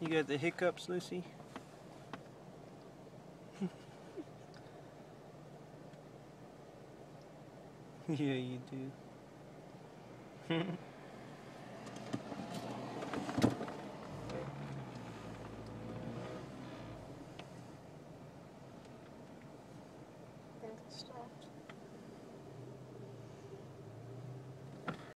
You got the hiccups, Lucy? Yeah, you do.